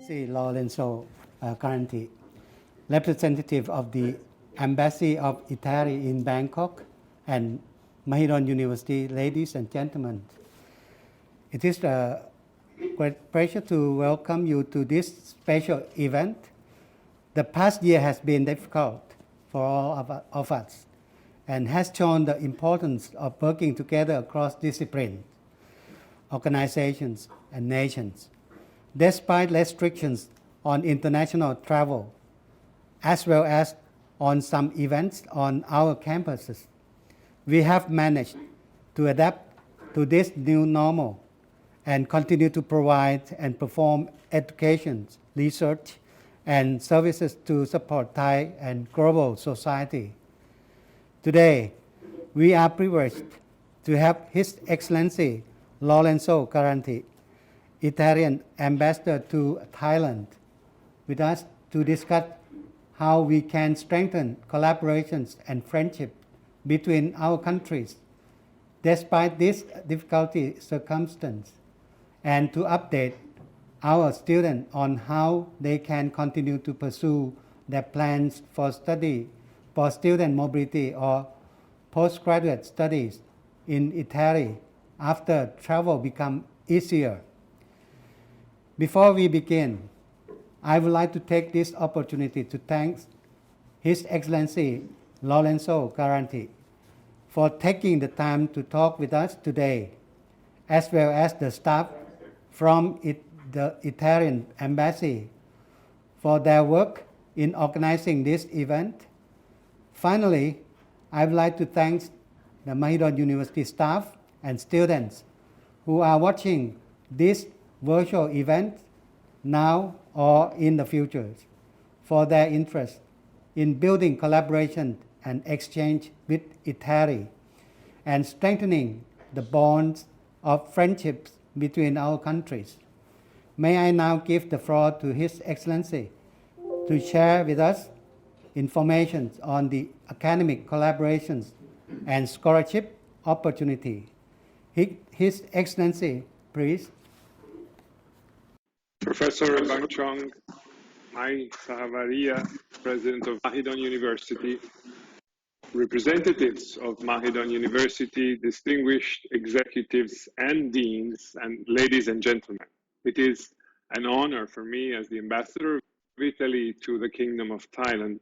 Excellency Lorenzo Galanti, representative of the Embassy of Italy in Bangkok and Mahidol University, ladies and gentlemen. It is a great pleasure to welcome you to this special event. The past year has been difficult for all of us and has shown the importance of working together across disciplines, organizations, and nations. Despite restrictions on international travel, as well as on some events on our campuses, we have managed to adapt to this new normal and continue to provide and perform education, research, and services to support Thai and global society. Today, we are privileged to have His Excellency Lorenzo Galanti, Italian Ambassador to Thailand, with us to discuss how we can strengthen collaborations and friendship between our countries despite this difficult circumstance, and to update our students on how they can continue to pursue their plans for study, for student mobility or postgraduate studies in Italy after travel becomes easier. Before we begin, I would like to take this opportunity to thank His Excellency Lorenzo Galanti for taking the time to talk with us today, as well as the staff from the Italian Embassy for their work in organizing this event. Finally, I would like to thank the Mahidol University staff and students who are watching this virtual event now or in the future for their interest in building collaboration and exchange with Italy and strengthening the bonds of friendships between our countries. May I now give the floor to His Excellency to share with us information on the academic collaborations and scholarship opportunity. His Excellency, please. Professor Bang Chong, Mai Sahavaria, President of Mahidol University, representatives of Mahidol University, distinguished executives and deans, and ladies and gentlemen. It is an honor for me as the Ambassador of Italy to the Kingdom of Thailand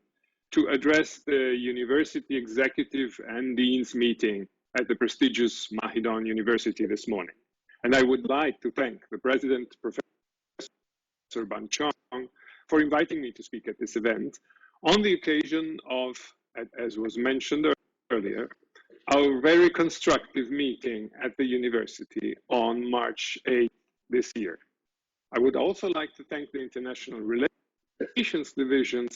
to address the University Executive and Deans meeting at the prestigious Mahidol University this morning. And I would like to thank the President, Professor Bang Chong, for inviting me to speak at this event on the occasion of, as was mentioned earlier, our very constructive meeting at the university on March 8th this year. I would also like to thank the International Relations Division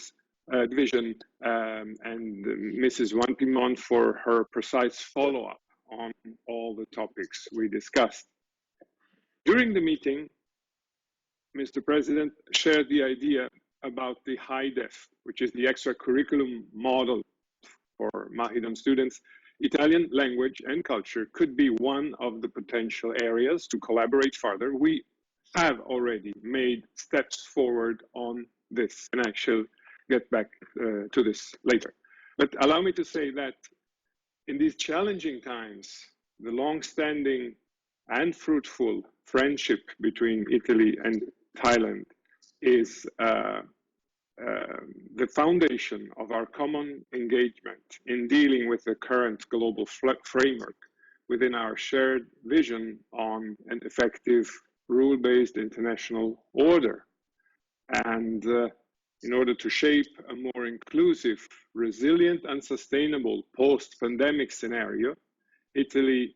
and Mrs. Wan Pimon for her precise follow-up on all the topics we discussed. During the meeting, Mr. President shared the idea about the HiDef, which is the extracurriculum model for Mahidol students. Italian language and culture could be one of the potential areas to collaborate further. We have already made steps forward on this, and I shall get back to this later. But allow me to say that in these challenging times, the long-standing and fruitful friendship between Italy and Thailand is the foundation of our common engagement in dealing with the current global framework within our shared vision on an effective rule-based international order. And in order to shape a more inclusive, resilient, and sustainable post-pandemic scenario, Italy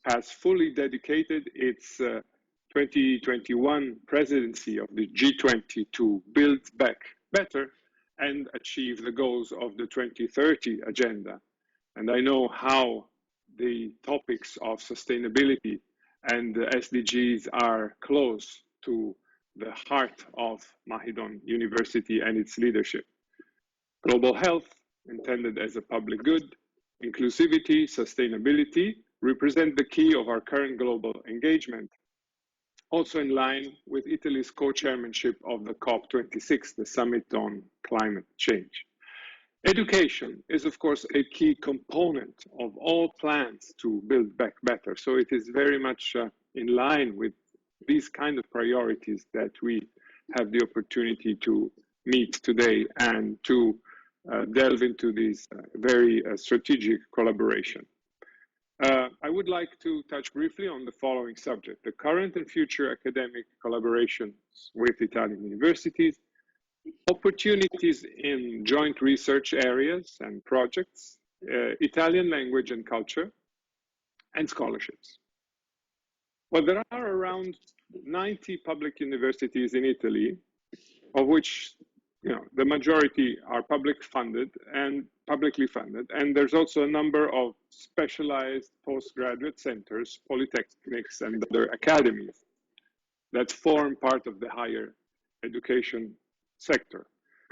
has fully dedicated its 2021 presidency of the G20 to build back better and achieve the goals of the 2030 agenda. And I know how the topics of sustainability and the SDGs are close to the heart of Mahidol University and its leadership. Global health, intended as a public good, inclusivity, sustainability, represent the key of our current global engagement. also in line with Italy's co-chairmanship of the COP26, the Summit on Climate Change. Education is, of course, a key component of all plans to build back better. So it is very much in line with these kind of priorities that we have the opportunity to meet today and to delve into this very strategic collaboration. I would like to touch briefly on the following subject: the current and future academic collaborations with Italian universities, opportunities in joint research areas and projects, Italian language and culture, and scholarships. Well, there are around 90 public universities in Italy, of which the majority are publicly funded, and there's also a number of specialized postgraduate centers, polytechnics, and other academies that form part of the higher education sector.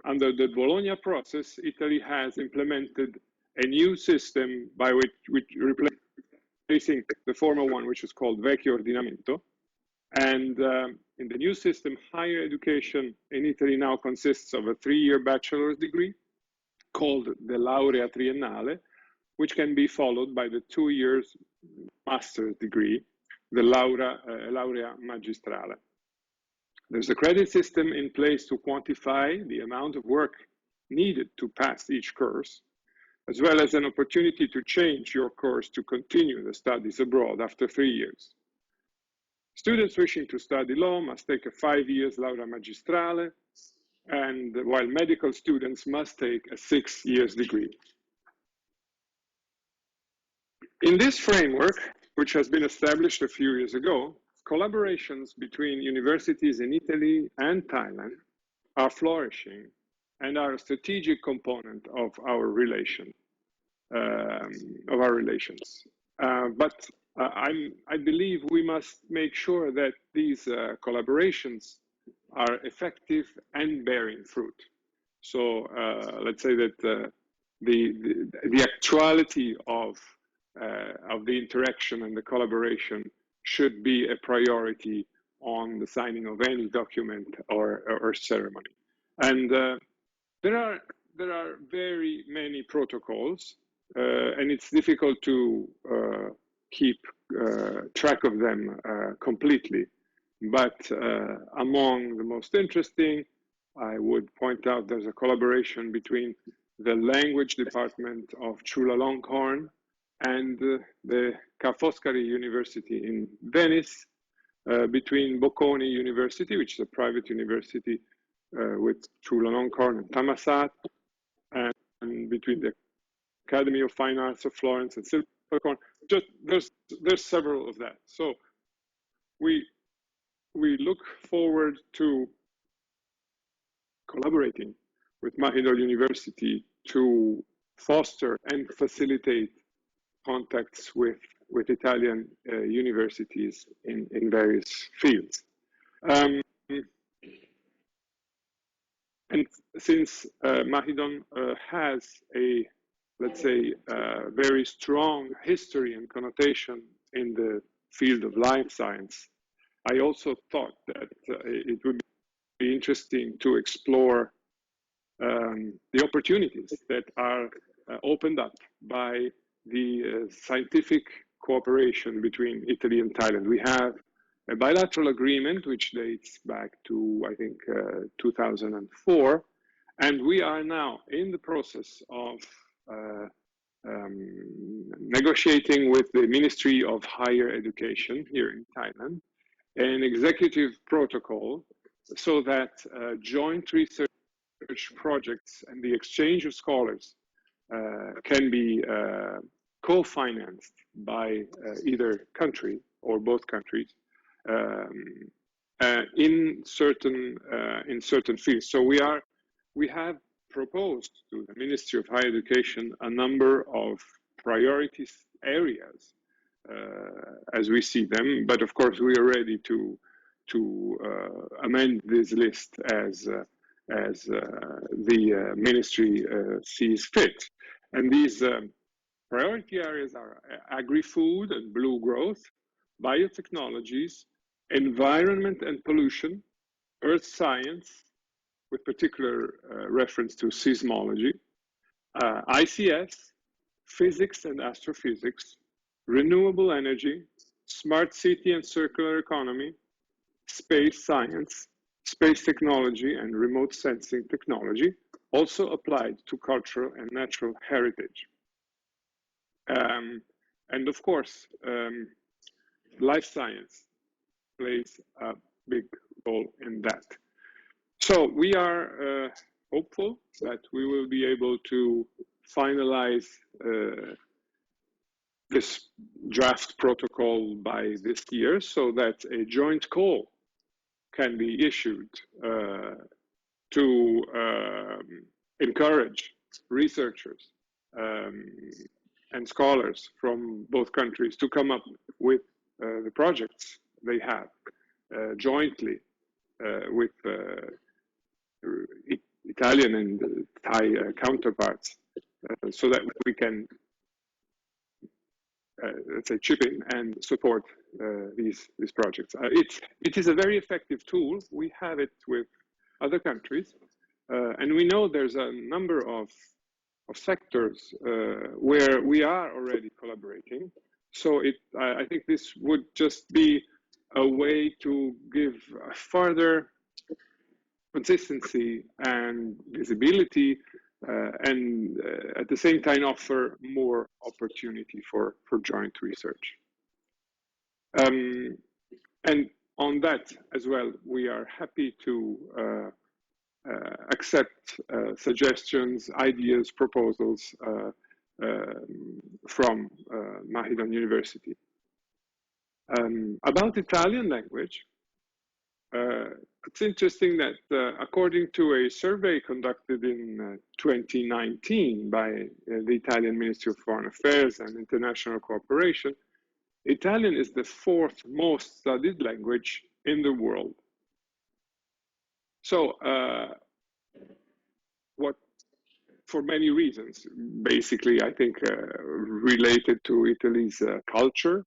Under the Bologna process, Italy has implemented a new system by which replacing the former one, which is called Vecchio Ordinamento. And in the new system, higher education in Italy now consists of a 3-year bachelor's degree called the Laurea Triennale, which can be followed by the 2 years master's degree, the Laurea Magistrale. There's a credit system in place to quantify the amount of work needed to pass each course, as well as an opportunity to change your course to continue the studies abroad after 3 years. Students wishing to study law must take a 5 years Laurea Magistrale, and while medical students must take a 6 years degree. In this framework, which has been established a few years ago, collaborations between universities in Italy and Thailand are flourishing and are a strategic component of our relations. But I believe we must make sure that these collaborations are effective and bearing fruit. So let's say that the actuality of the interaction and the collaboration should be a priority on the signing of any document or ceremony. And there are very many protocols, and it's difficult to keep track of them completely. But among the most interesting, I would point out there's a collaboration between the language department of Chulalongkorn and the Ca' Foscari University in Venice, between Bocconi University, which is a private university with Chulalongkorn and Thammasat, and between the Academy of Fine Arts of Florence and Silvercorn. Just there's several of that. So we look forward to collaborating with Mahidol University to foster and facilitate contacts with Italian universities in various fields. And since Mahidol has a, let's say, very strong history and connotation in the field of life science, I also thought that it would be interesting to explore the opportunities that are opened up by the scientific cooperation between Italy and Thailand. We have a bilateral agreement which dates back to, I think, 2004, and we are now in the process of negotiating with the Ministry of Higher Education here in Thailand an executive protocol so that joint research projects and the exchange of scholars can be co-financed by either country or both countries in certain fields. So we have proposed to the Ministry of Higher Education a number of priority areas as we see them, but of course we are ready to amend this list as the ministry sees fit. And these priority areas are agri-food and blue growth, biotechnologies, environment and pollution, earth science, with particular reference to seismology, ICS, physics and astrophysics, renewable energy, smart city and circular economy, space science, space technology and remote sensing technology, also applied to cultural and natural heritage. And of course, life science plays a big role in that. So we are hopeful that we will be able to finalize this draft protocol by this year so that a joint call can be issued to encourage researchers and scholars from both countries to come up with the projects they have jointly with Italian and Thai counterparts, so that we can, let's say, chip in and support these projects. It is a very effective tool. We have it with other countries, and we know there's a number of sectors where we are already collaborating. So I think this would just be a way to give further consistency and visibility, and at the same time offer more opportunity for joint research. And on that as well, we are happy to accept suggestions, ideas, proposals from Mahidol University. About Italian language, it's interesting that according to a survey conducted in 2019 by the Italian Ministry of Foreign Affairs and International Cooperation, Italian is the fourth most studied language in the world. So, for many reasons, basically, I think related to Italy's culture,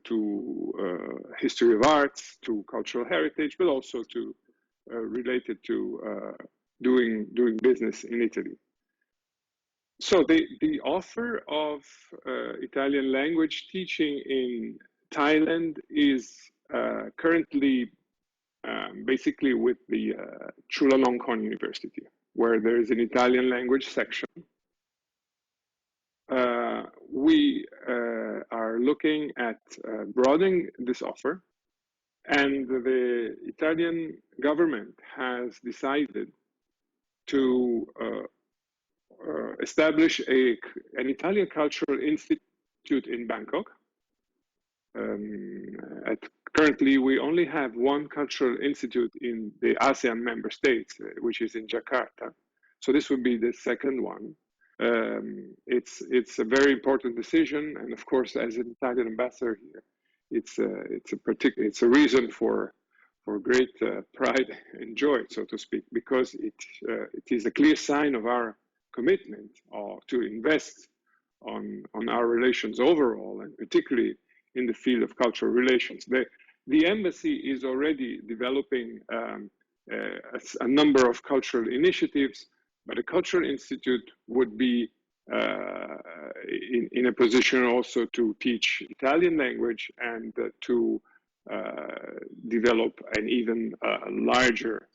to history of arts, to cultural heritage, but also to related to doing business in Italy. So the offer of Italian language teaching in Thailand is currently basically with the Chulalongkorn University, where there is an Italian language section. We are looking at broadening this offer, and the Italian government has decided to establish an Italian Cultural Institute in Bangkok. Currently, we only have one cultural institute in the ASEAN member states, which is in Jakarta. So this would be the second one. It's a very important decision, and of course, as an Italian ambassador here, it's a reason for great pride and joy, so to speak, because it is a clear sign of our commitment to invest on our relations overall, and particularly in the field of cultural relations. The embassy is already developing a number of cultural initiatives, but a cultural institute would be in a position also to teach Italian language and to develop an even larger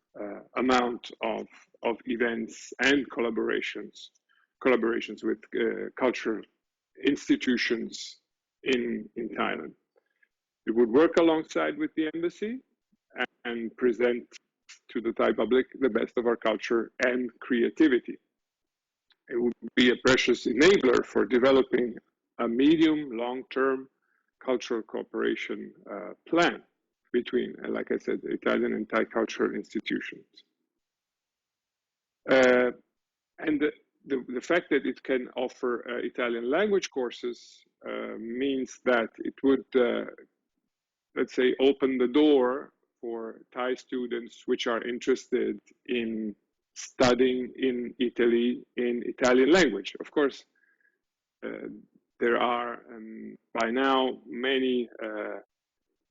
amount of events and collaborations with cultural institutions in Thailand. It would work alongside with the embassy and present to the Thai public the best of our culture and creativity. It would be a precious enabler for developing a medium, long-term cultural cooperation plan between, like I said, Italian and Thai cultural institutions. And the fact that it can offer Italian language courses means that it would, let's say, open the door for Thai students which are interested in studying in Italy in Italian language. Of course, there are by now many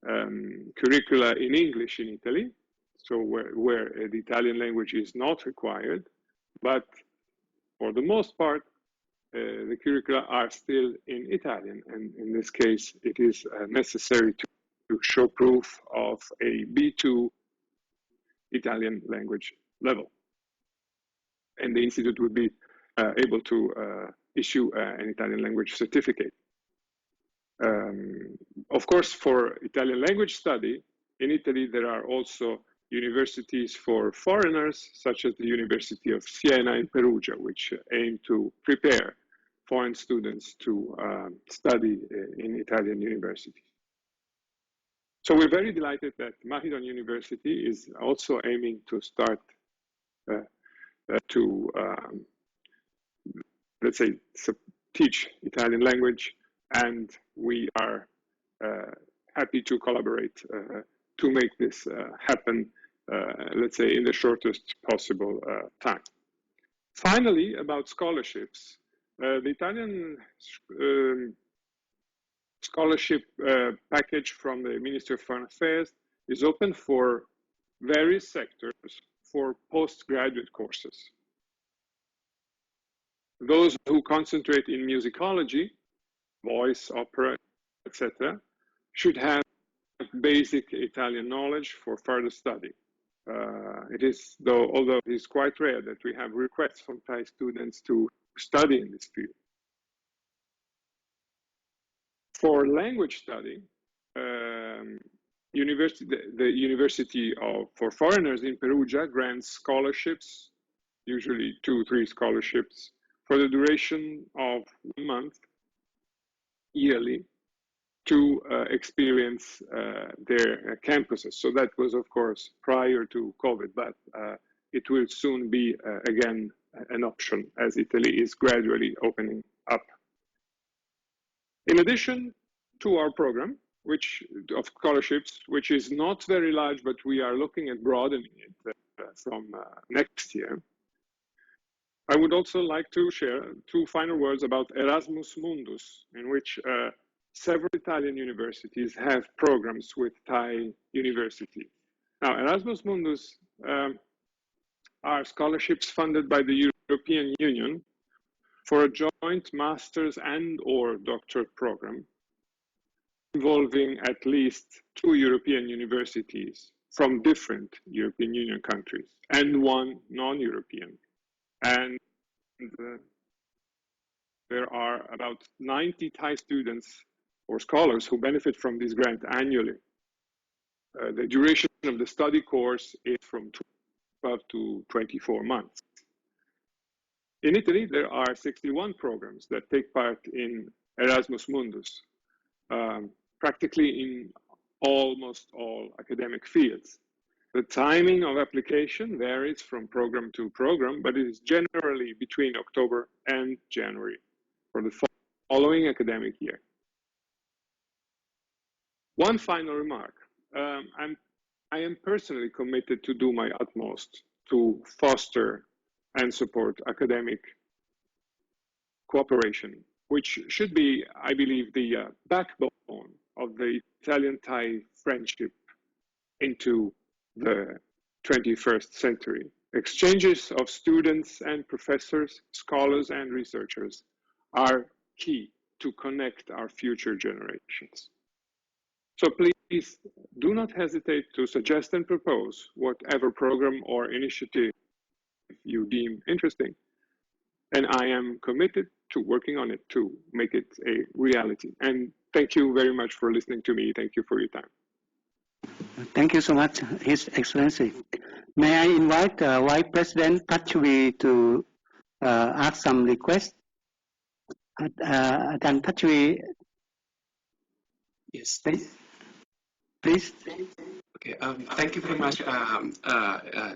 curricula in English in Italy, so where the Italian language is not required, but for the most part, the curricula are still in Italian, and in this case, it is necessary to show proof of a B2 Italian language level. And the Institute would be able to issue an Italian language certificate. Of course, for Italian language study, in Italy, there are also universities for foreigners, such as the University of Siena in Perugia, which aim to prepare foreign students to study in Italian universities. So we're very delighted that Mahidol University is also aiming to start to, let's say, teach Italian language, and we are happy to collaborate to make this happen, let's say, in the shortest possible time. Finally, about scholarships, the Italian scholarship package from the Ministry of Foreign Affairs is open for various sectors for postgraduate courses. Those who concentrate in musicology, voice, opera, etc., should have basic Italian knowledge for further study. Although it is quite rare that we have requests from Thai students to study in this field. For language study, the University for Foreigners in Perugia grants scholarships, usually 2 or 3 scholarships, for the duration of 1 month yearly to experience their campuses. So that was, of course, prior to COVID, but it will soon be, again, an option as Italy is gradually opening up. In addition to our program, of scholarships, which is not very large, but we are looking at broadening it from next year, I would also like to share 2 final words about Erasmus Mundus, in which several Italian universities have programs with Thai universities. Now, Erasmus Mundus are scholarships funded by the European Union for a joint master's and/or doctorate program involving at least 2 European universities from different European Union countries and 1 non-European. And there are about 90 Thai students or scholars who benefit from this grant annually. The duration of the study course is from 12 to 24 months. In Italy, there are 61 programs that take part in Erasmus Mundus, practically in almost all academic fields. The timing of application varies from program to program, but it is generally between October and January for the following academic year. One final remark. I am personally committed to do my utmost to foster and support academic cooperation, which should be, I believe, the backbone of the Italian-Thai friendship into the 21st century. Exchanges of students and professors, scholars and researchers are key to connect our future generations. So please do not hesitate to suggest and propose whatever program or initiative you deem interesting. And I am committed to working on it to make it a reality. And thank you very much for listening to me. Thank you for your time. Thank you so much, His Excellency. May I invite Vice President Patchwi to ask some requests? Then Patchwi. Yes. Please. Okay. Thank you very much,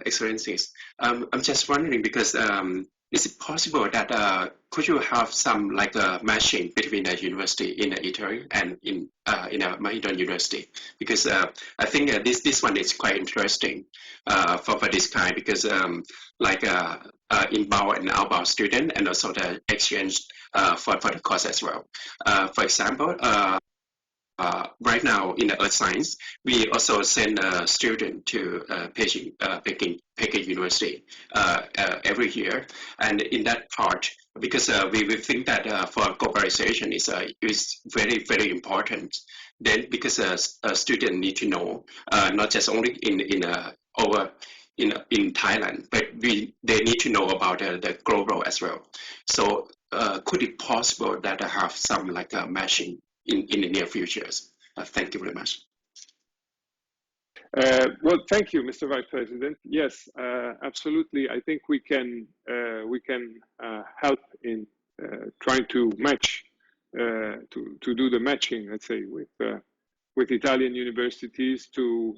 Excellencies. I'm just wondering because is it possible that could you have some like a matching between a university in Italy and in a Mahidol University? Because I think this one is quite interesting for this kind because like inbound and outbound student and also the exchange for the course as well. For example, right now in the earth science, we also send a student to Peking University every year. And in that part, because we think that for globalization is very, very important. Then because a student need to know, not just only in Thailand, but they need to know about the global as well. So could it possible that I have some like matching in the near futures? Thank you very much. Well, thank you, Mr. Vice President. Yes, absolutely. I think we can help in trying to match to do the matching, let's say, with Italian universities to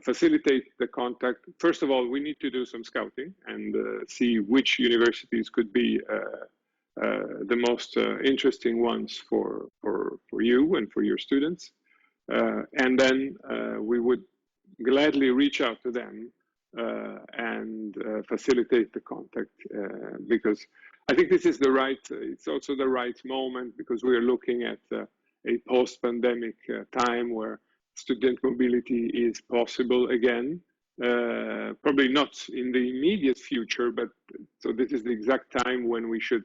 facilitate the contact. First of all, we need to do some scouting and see which universities could be the most interesting ones for you and for your students. And then we would gladly reach out to them and facilitate the contact because I think this is it's also the right moment because we are looking at a post-pandemic time where student mobility is possible again. Probably not in the immediate future, but so this is the exact time when we should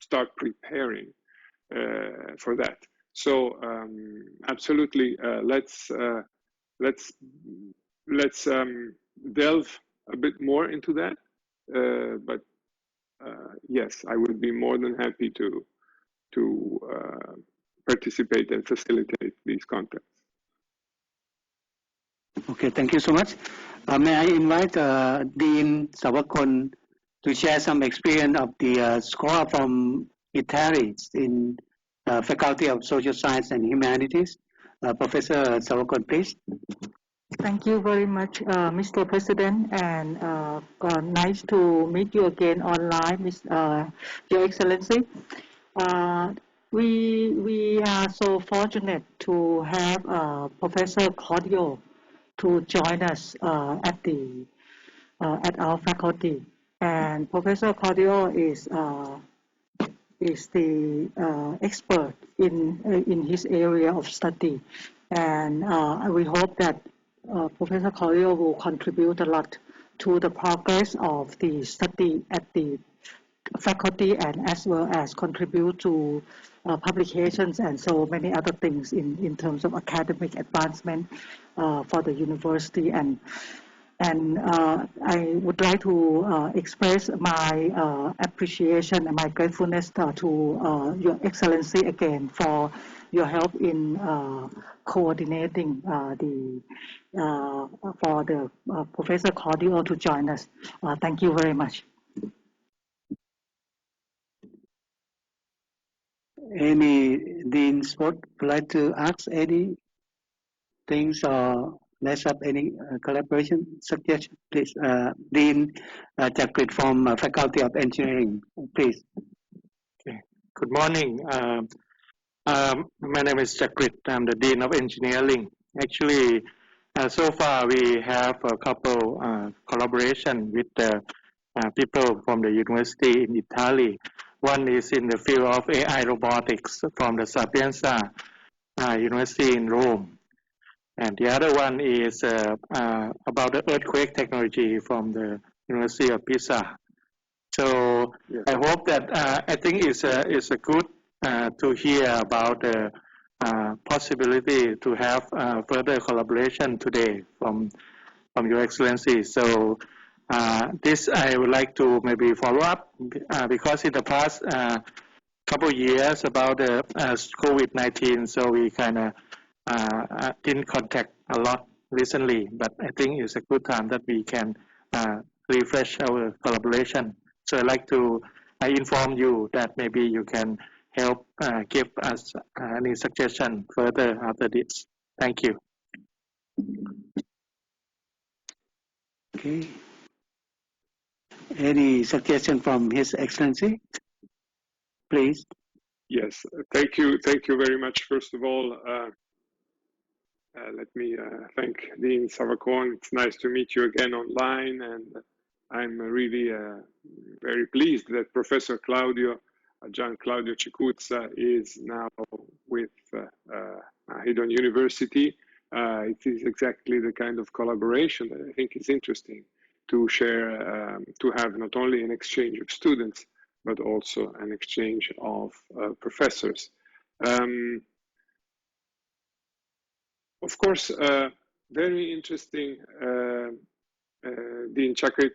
start preparing for that. So absolutely, let's delve a bit more into that. But yes, I would be more than happy to participate and facilitate these contacts. Okay, thank you so much. May I invite Dean Savakon to share some experience of the scholar from Italy in Faculty of Social Science and Humanities. Professor Savakon, please. Thank you very much, Mr. President, and nice to meet you again online, Your Excellency. We are so fortunate to have Professor Claudio to join us at our faculty, and Professor Claudio is the expert in his area of study, and we hope that Professor Claudio will contribute a lot to the progress of the study at the faculty and as well as contribute to publications and so many other things in terms of academic advancement for the university. And I would like to express my appreciation and my gratefulness to Your Excellency again for your help in coordinating for the Professor Claudio to join us. Thank you very much. Any deans would like to ask any things or let's have any collaboration suggestion, please. Dean Chakrit from Faculty of Engineering, please. Okay. Good morning. My name is Chakrit. I'm the Dean of Engineering. Actually, so far we have a couple collaboration with the people from the university in Italy. One is in the field of AI robotics from the Sapienza University in Rome. And the other one is about the earthquake technology from the University of Pisa. So yes. I hope that I think it's a good to hear about the possibility to have further collaboration today from Your Excellency. So this I would like to maybe follow up because in the past couple of years about the COVID-19, so we kind of didn't contact a lot recently, but I think it's a good time that we can refresh our collaboration. So I'd like to inform you that maybe you can help give us any suggestion further after this. Thank you. Okay. Any suggestion from His Excellency? Please. Yes, thank you very much. First of all, let me thank Dean Savakon. It's nice to meet you again online, and I'm really very pleased that Professor Gian Claudio Cicuzza is now with Mahidol University. It is exactly the kind of collaboration that I think is interesting to share, to have not only an exchange of students, but also an exchange of professors. Of course, very interesting, Dean Chakrit,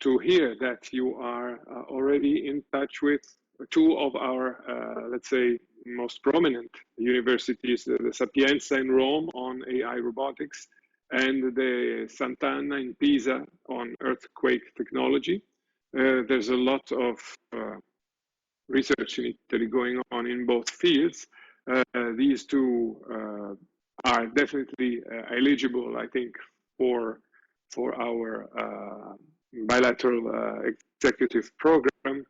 to hear that you are already in touch with two of our, let's say, most prominent universities, the Sapienza in Rome on AI robotics, and the Sant'Anna in Pisa on earthquake technology. There's a lot of research in Italy going on in both fields. These two are definitely eligible, I think, for our bilateral executive program.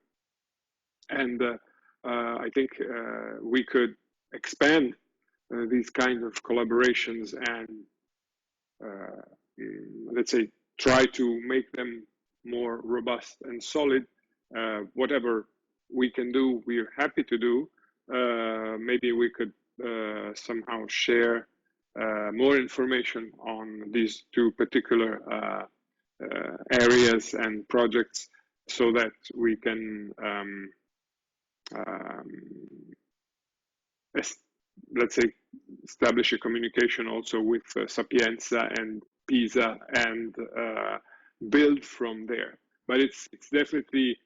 And I think we could expand these kinds of collaborations and, let's say, try to make them more robust and solid. Whatever we can do, we're happy to do. Maybe we could somehow share more information on these two particular areas and projects so that we can let's say establish a communication also with Sapienza and Pisa and build from there. But it's definitely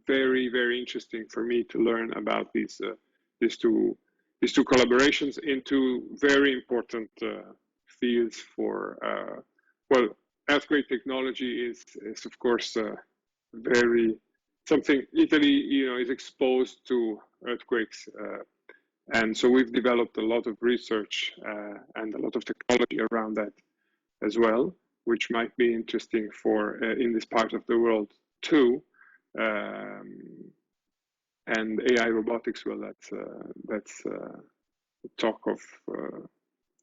very, very interesting for me to learn about these two collaborations into very important fields for well, earthquake technology is of course very something Italy is exposed to earthquakes, and so we've developed a lot of research and a lot of technology around that as well, which might be interesting for in this part of the world too. And AI robotics, well, that's talk of.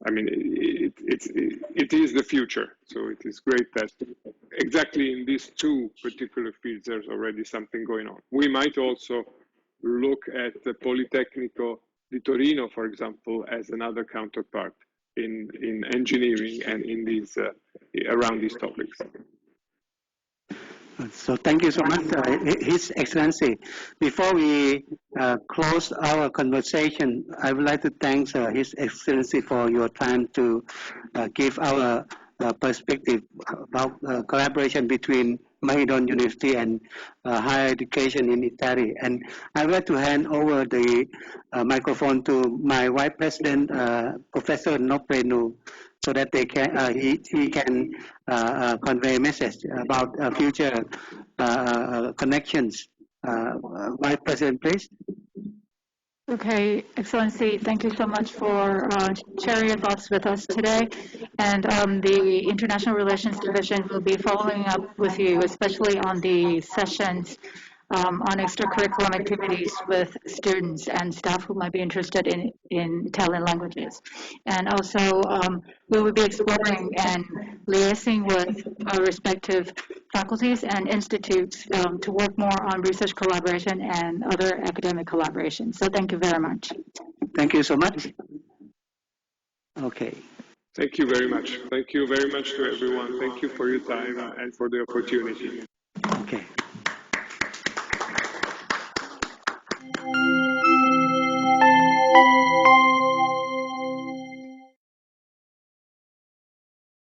I mean, it is the future. So it is great that exactly in these two particular fields, there's already something going on. We might also look at the Politecnico di Torino, for example, as another counterpart in engineering and in these around these topics. So thank you so much, His Excellency. Before we close our conversation, I would like to thank His Excellency for your time to give our perspective about collaboration between Mahidol University and higher education in Italy. And I would like to hand over the microphone to my Vice President, Professor Noprenu, so that they can he can convey a message about future connections. Vice President, please. Okay, Excellency, thank you so much for sharing your thoughts with us today. And the International Relations Division will be following up with you, especially on the sessions on extracurriculum activities with students and staff who might be interested in Italian languages. And also, we will be exploring and liaising with our respective faculties and institutes to work more on research collaboration and other academic collaboration. So thank you very much. Thank you so much. Okay. Thank you very much. Thank you very much to everyone. Thank you for your time and for the opportunity. Okay.